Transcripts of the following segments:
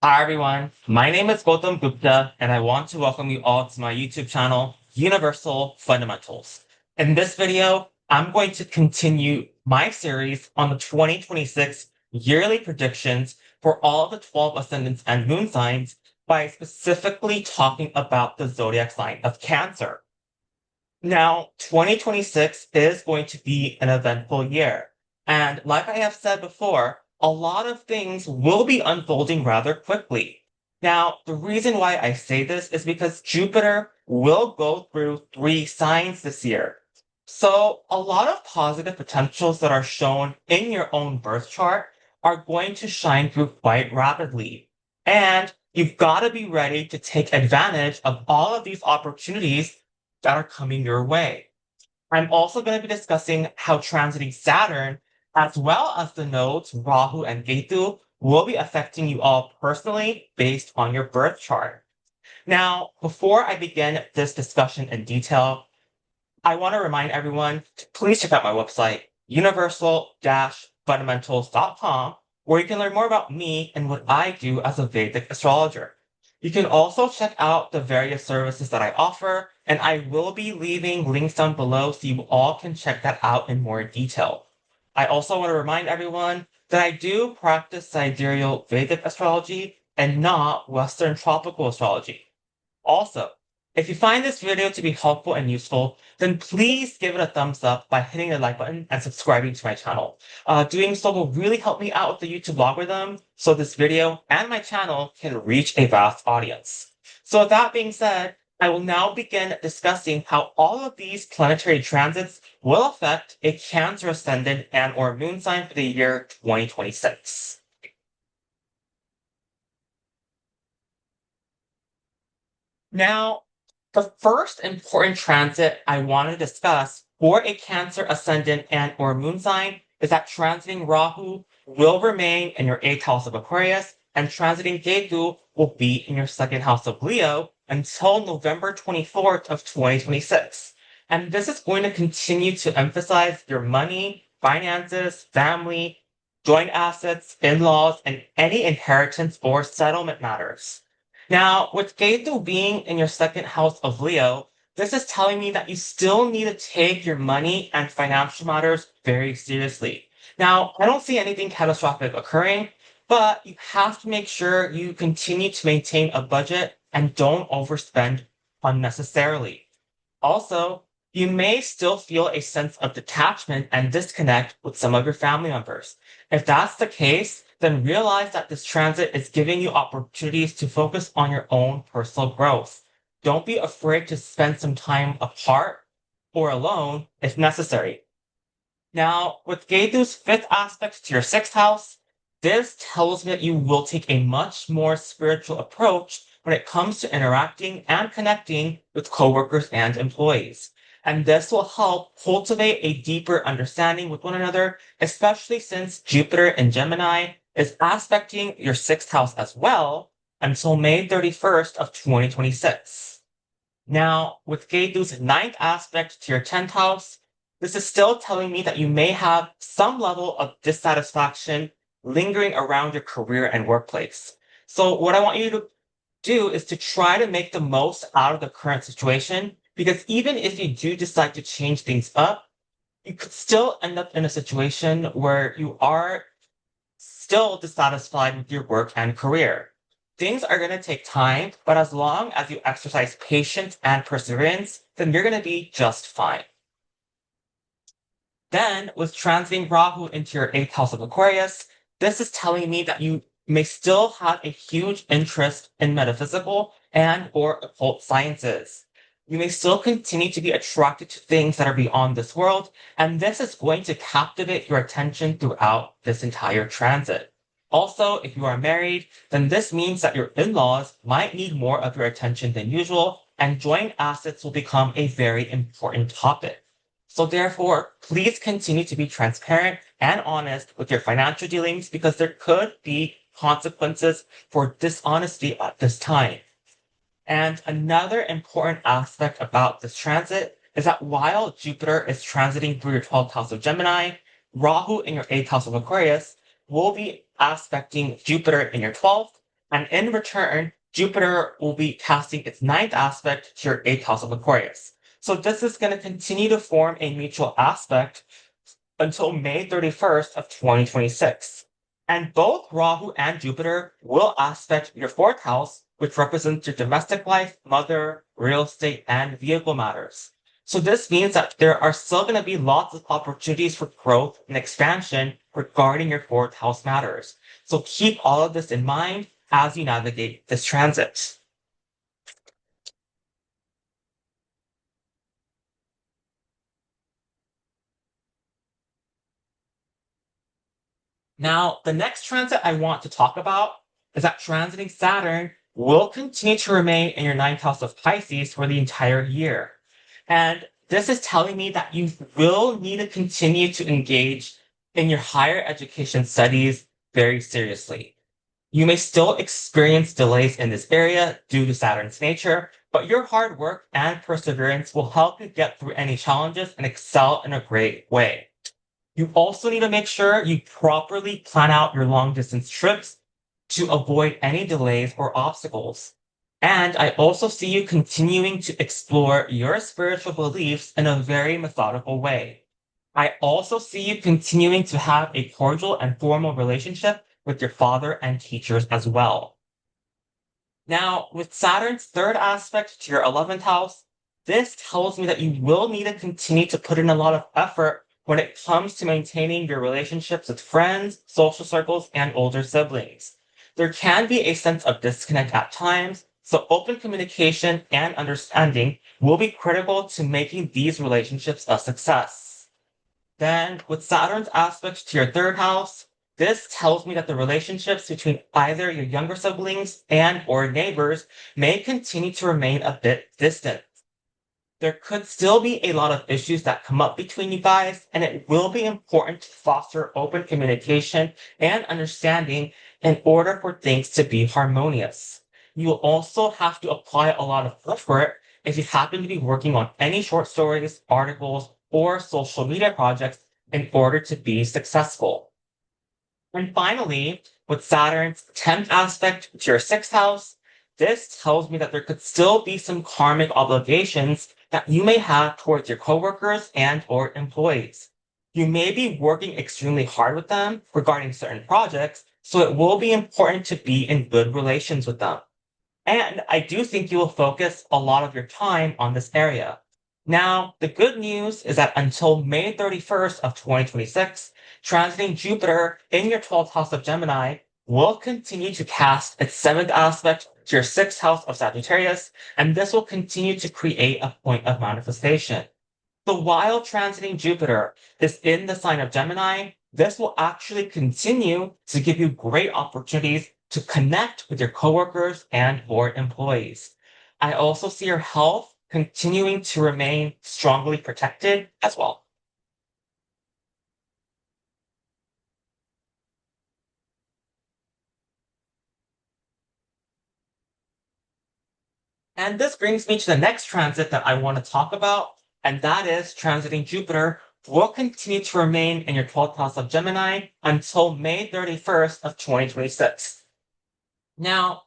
Hi everyone, my name is Gautam Gupta and I want to welcome you all to my YouTube channel, Universal Fundamentals. In this video, I'm going to continue my series on the 2026 yearly predictions for all of the 12 ascendants and moon signs by specifically talking about the zodiac sign of Cancer. Now, 2026 is going to be an eventful year. And like I have said before, a lot of things will be unfolding rather quickly. Now, the reason why I say this is because Jupiter will go through 3 signs this year. So, a lot of positive potentials that are shown in your own birth chart are going to shine through quite rapidly. And you've got to be ready to take advantage of all of these opportunities that are coming your way. I'm also going to be discussing how transiting Saturn, as well as the nodes Rahu and Ketu, will be affecting you all personally based on your birth chart. Now, before I begin this discussion in detail, I want to remind everyone to please check out my website, universal-fundamentals.com, where you can learn more about me and what I do as a Vedic astrologer. You can also check out the various services that I offer, and I will be leaving links down below so you all can check that out in more detail. I also want to remind everyone that I do practice sidereal Vedic astrology and not Western tropical astrology. Also, if you find this video to be helpful and useful, then please give it a thumbs up by hitting the like button and subscribing to my channel. Doing so will really help me out with the YouTube algorithm so this video and my channel can reach a vast audience. So with that being said, I will now begin discussing how all of these planetary transits will affect a Cancer ascendant and or moon sign for the year 2026. Now, the first important transit I want to discuss for a Cancer ascendant and or moon sign is that transiting Rahu will remain in your 8th house of Aquarius and transiting Ketu will be in your 2nd house of Leo until November 24th of 2026. And this is going to continue to emphasize your money, finances, family, joint assets, in-laws, and any inheritance or settlement matters. Now, with Ketu being in your 2nd house of Leo, this is telling me that you still need to take your money and financial matters very seriously. Now, I don't see anything catastrophic occurring, but you have to make sure you continue to maintain a budget and don't overspend unnecessarily. Also, you may still feel a sense of detachment and disconnect with some of your family members. If that's the case, then realize that this transit is giving you opportunities to focus on your own personal growth. Don't be afraid to spend some time apart or alone if necessary. Now, with Ketu's 5th aspect to your 6th house, this tells me that you will take a much more spiritual approach when it comes to interacting and connecting with coworkers and employees. And this will help cultivate a deeper understanding with one another, especially since Jupiter in Gemini is aspecting your 6th house as well until May 31st of 2026. Now, with Ketu's 9th aspect to your 10th house, this is still telling me that you may have some level of dissatisfaction lingering around your career and workplace. So what I want you to do is to try to make the most out of the current situation, because even if you do decide to change things up, you could still end up in a situation where you are still dissatisfied with your work and career. Things are going to take time, but as long as you exercise patience and perseverance, then you're going to be just fine. Then, with transiting Rahu into your 8th house of Aquarius, this is telling me that you may still have a huge interest in metaphysical and or occult sciences. You may still continue to be attracted to things that are beyond this world, and this is going to captivate your attention throughout this entire transit. Also, if you are married, then this means that your in-laws might need more of your attention than usual, and joint assets will become a very important topic. So therefore, please continue to be transparent and honest with your financial dealings because there could be consequences for dishonesty at this time. And another important aspect about this transit is that while Jupiter is transiting through your 12th house of Gemini, Rahu in your 8th house of Aquarius will be aspecting Jupiter in your 12th, And in return, Jupiter will be casting its ninth aspect to your eighth house of Aquarius. So this is going to continue to form a mutual aspect until May 31st of 2026. And both Rahu and Jupiter will aspect your fourth house, which represents your domestic life, mother, real estate, and vehicle matters. So this means that there are still going to be lots of opportunities for growth and expansion regarding your fourth house matters. So keep all of this in mind as you navigate this transit. Now, the next transit I want to talk about is that transiting Saturn will continue to remain in your ninth house of Pisces for the entire year. And this is telling me that you will need to continue to engage in your higher education studies very seriously. You may still experience delays in this area due to Saturn's nature, but your hard work and perseverance will help you get through any challenges and excel in a great way. You also need to make sure you properly plan out your long distance trips to avoid any delays or obstacles. And I also see you continuing to explore your spiritual beliefs in a very methodical way. I also see you continuing to have a cordial and formal relationship with your father and teachers as well. Now, with Saturn's third aspect to your 11th house, this tells me that you will need to continue to put in a lot of effort when it comes to maintaining your relationships with friends, social circles, and older siblings. There can be a sense of disconnect at times, so open communication and understanding will be critical to making these relationships a success. Then, with Saturn's aspect to your third house, this tells me that the relationships between either your younger siblings and or neighbors may continue to remain a bit distant. There could still be a lot of issues that come up between you guys, and it will be important to foster open communication and understanding in order for things to be harmonious. You will also have to apply a lot of effort if you happen to be working on any short stories, articles, or social media projects in order to be successful. And finally, with Saturn's 10th aspect to your sixth house, this tells me that there could still be some karmic obligations that you may have towards your coworkers and or employees. You may be working extremely hard with them regarding certain projects, so it will be important to be in good relations with them. And I do think you will focus a lot of your time on this area. Now, the good news is that until May 31st of 2026, transiting Jupiter in your 12th house of Gemini will continue to cast its seventh aspect to your sixth house of Sagittarius, and this will continue to create a point of manifestation. So while transiting Jupiter is in the sign of Gemini, this will actually continue to give you great opportunities to connect with your coworkers and or employees. I also see your health continuing to remain strongly protected as well. And this brings me to the next transit that I want to talk about, and that is transiting Jupiter will continue to remain in your 12th house of Gemini until May 31st of 2026. Now,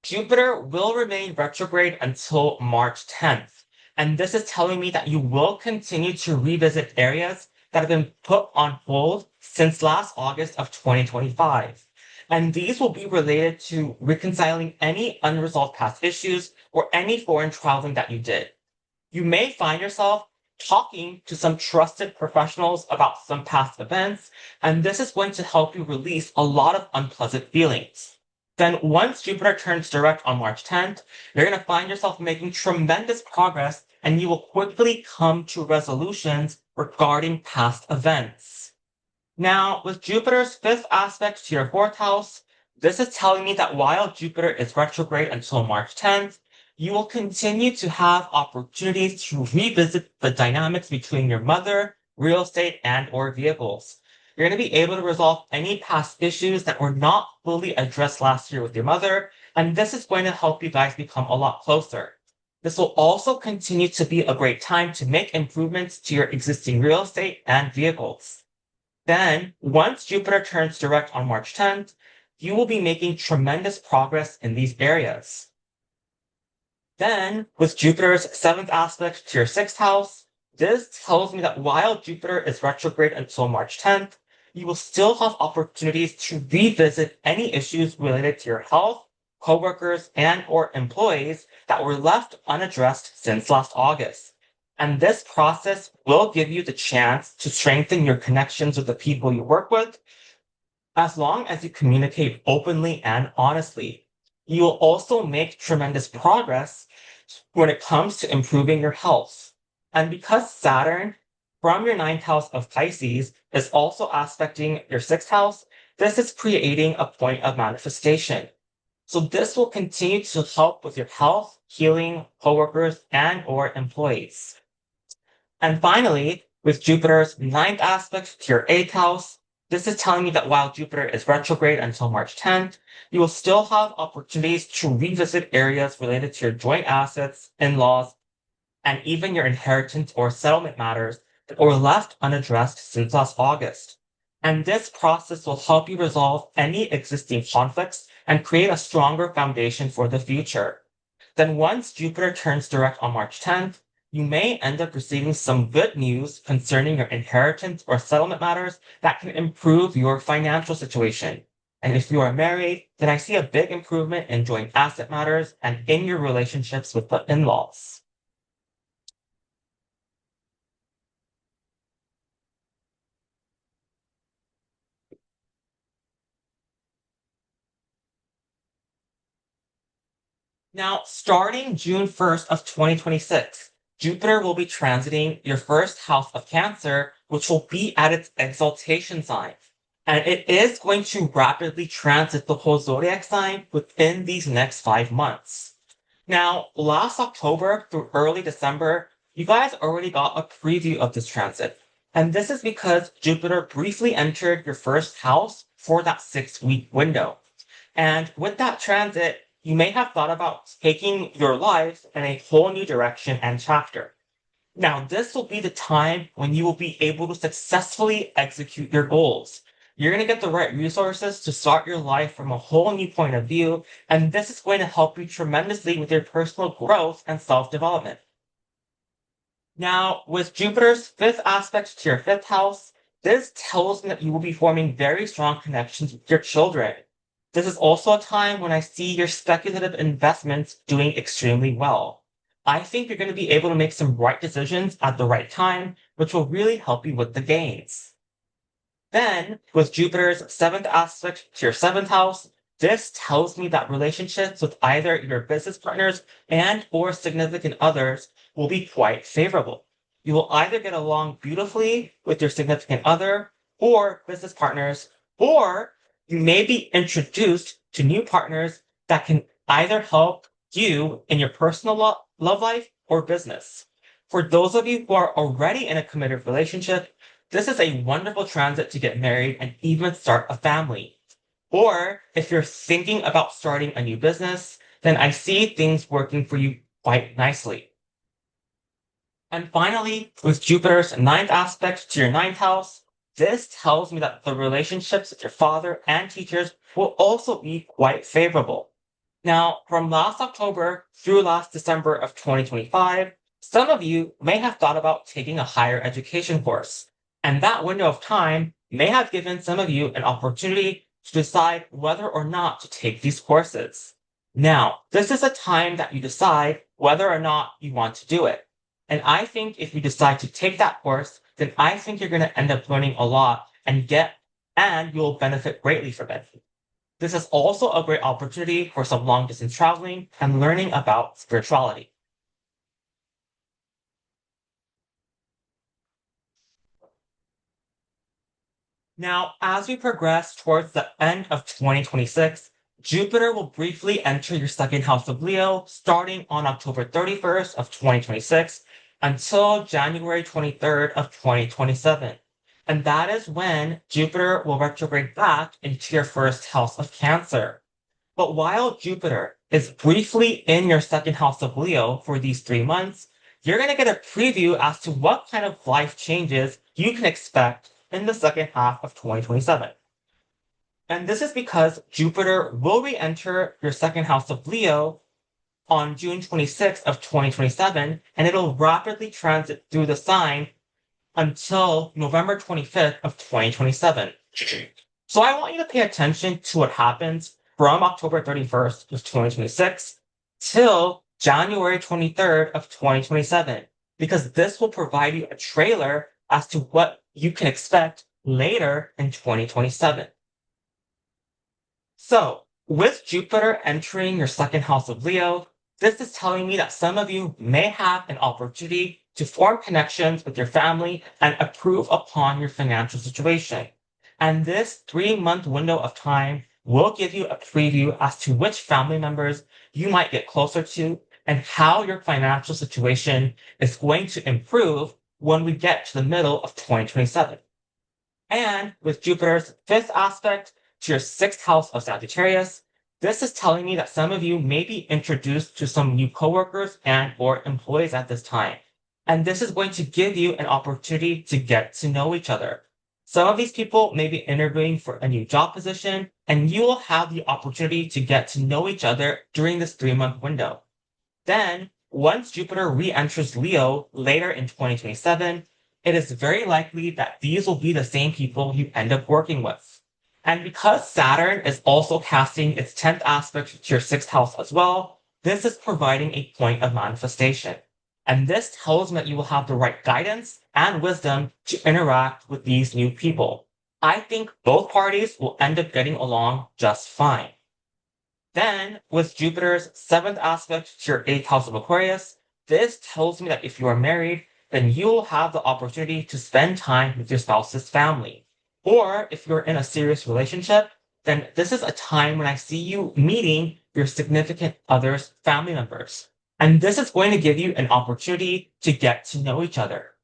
Jupiter will remain retrograde until March 10th, and this is telling me that you will continue to revisit areas that have been put on hold since last August of 2025. And these will be related to reconciling any unresolved past issues or any foreign traveling that you did. You may find yourself talking to some trusted professionals about some past events, and this is going to help you release a lot of unpleasant feelings. Then once Jupiter turns direct on March 10th, you're going to find yourself making tremendous progress and you will quickly come to resolutions regarding past events. Now, with Jupiter's fifth aspect to your fourth house, this is telling me that while Jupiter is retrograde until March 10th, you will continue to have opportunities to revisit the dynamics between your mother, real estate, and or vehicles. You're going to be able to resolve any past issues that were not fully addressed last year with your mother, and this is going to help you guys become a lot closer. This will also continue to be a great time to make improvements to your existing real estate and vehicles. Then, once Jupiter turns direct on March 10th, you will be making tremendous progress in these areas. Then, with Jupiter's 7th aspect to your 6th house, this tells me that while Jupiter is retrograde until March 10th, you will still have opportunities to revisit any issues related to your health, coworkers, and or employees that were left unaddressed since last August. And this process will give you the chance to strengthen your connections with the people you work with, as long as you communicate openly and honestly. You will also make tremendous progress when it comes to improving your health. And because Saturn from your 9th house of Pisces is also aspecting your 6th house, this is creating a point of manifestation. So this will continue to help with your health, healing, coworkers, and or employees. And finally, with Jupiter's 9th aspect to your 8th house, this is telling me that while Jupiter is retrograde until March 10th, you will still have opportunities to revisit areas related to your joint assets, in-laws, and even your inheritance or settlement matters that were left unaddressed since last August. And this process will help you resolve any existing conflicts and create a stronger foundation for the future. Then once Jupiter turns direct on March 10th, you may end up receiving some good news concerning your inheritance or settlement matters that can improve your financial situation. And if you are married, then I see a big improvement in joint asset matters and in your relationships with the in-laws. Now, starting June 1st of 2026, Jupiter will be transiting your first house of Cancer, which will be at its exaltation sign. And it is going to rapidly transit the whole zodiac sign within these next 5 months. Now, last October through early December, you guys already got a preview of this transit. And this is because Jupiter briefly entered your first house for that 6-week window. And with that transit, you may have thought about taking your life in a whole new direction and chapter. Now, this will be the time when you will be able to successfully execute your goals. You're going to get the right resources to start your life from a whole new point of view, and this is going to help you tremendously with your personal growth and self-development. Now, with Jupiter's 5th aspect to your 5th house, this tells me that you will be forming very strong connections with your children. This is also a time when I see your speculative investments doing extremely well. I think you're going to be able to make some right decisions at the right time, which will really help you with the gains. Then, with Jupiter's 7th aspect to your 7th house, this tells me that relationships with either your business partners and or significant others will be quite favorable. You will either get along beautifully with your significant other or business partners, or you may be introduced to new partners that can either help you in your personal love life or business. For those of you who are already in a committed relationship, this is a wonderful transit to get married and even start a family. Or if you're thinking about starting a new business, then I see things working for you quite nicely. And finally, with Jupiter's 9th aspect to your 9th house, this tells me that the relationships with your father and teachers will also be quite favorable. Now, from last October through last December of 2025, some of you may have thought about taking a higher education course, and that window of time may have given some of you an opportunity to decide whether or not to take these courses. Now, this is a time that you decide whether or not you want to do it. And I think if you decide to take that course, then I think you're going to end up learning a lot and you'll benefit greatly from it. This is also a great opportunity for some long distance traveling and learning about spirituality. Now, as we progress towards the end of 2026, Jupiter will briefly enter your second house of Leo starting on October 31st of 2026 until January 23rd of 2027. And that is when Jupiter will retrograde back into your first house of Cancer. But while Jupiter is briefly in your second house of Leo for these 3 months, you're going to get a preview as to what kind of life changes you can expect in the second half of 2027. And this is because Jupiter will re-enter your second house of Leo on June 26th of 2027, and it'll rapidly transit through the sign until November 25th of 2027. So I want you to pay attention to what happens from October 31st of 2026 till January 23rd of 2027, because this will provide you a trailer as to what you can expect later in 2027. So, with Jupiter entering your second house of Leo, this is telling me that some of you may have an opportunity to form connections with your family and improve upon your financial situation. And this 3-month window of time will give you a preview as to which family members you might get closer to and how your financial situation is going to improve when we get to the middle of 2027. And with Jupiter's 5th aspect to your 6th house of Sagittarius, this is telling me that some of you may be introduced to some new coworkers and or employees at this time. And this is going to give you an opportunity to get to know each other. Some of these people may be interviewing for a new job position, and you will have the opportunity to get to know each other during this 3-month window. Then, once Jupiter re-enters Leo later in 2027, it is very likely that these will be the same people you end up working with. And because Saturn is also casting its 10th aspect to your 6th house as well, this is providing a point of manifestation. And this tells me that you will have the right guidance and wisdom to interact with these new people. I think both parties will end up getting along just fine. Then, with Jupiter's 7th aspect to your 8th house of Aquarius, this tells me that if you are married, then you will have the opportunity to spend time with your spouse's family. Or if you're in a serious relationship, then this is a time when I see you meeting your significant other's family members. And this is going to give you an opportunity to get to know each other.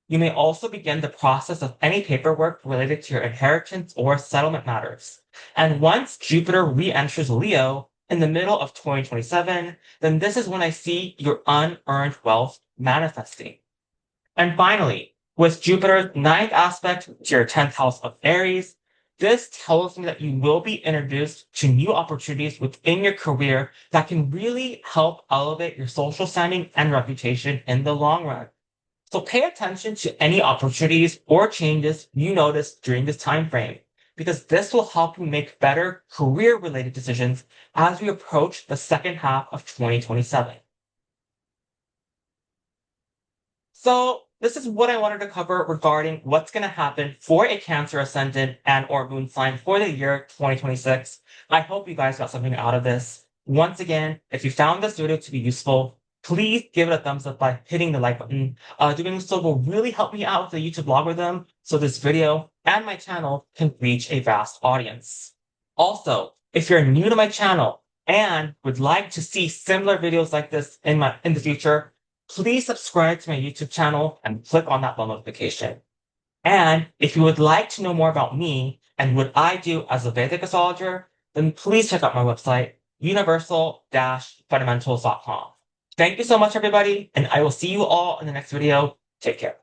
You may also begin the process of any paperwork related to your inheritance or settlement matters. And once Jupiter re-enters Leo in the middle of 2027, then this is when I see your unearned wealth manifesting. And finally, with Jupiter's 9th aspect to your 10th house of Aries, this tells me that you will be introduced to new opportunities within your career that can really help elevate your social standing and reputation in the long run. So pay attention to any opportunities or changes you notice during this time frame, because this will help you make better career-related decisions as we approach the second half of 2027. So this is what I wanted to cover regarding what's going to happen for a Cancer ascendant and or moon sign for the year 2026. I hope you guys got something out of this. Once again, if you found this video to be useful, please give it a thumbs up by hitting the like button. Doing so will really help me out with the YouTube algorithm so this video and my channel can reach a vast audience. Also, if you're new to my channel and would like to see similar videos like this in the future, please subscribe to my YouTube channel and click on that bell notification. And if you would like to know more about me and what I do as a Vedic astrologer, then please check out my website, universal-fundamentals.com. Thank you so much, everybody, and I will see you all in the next video. Take care.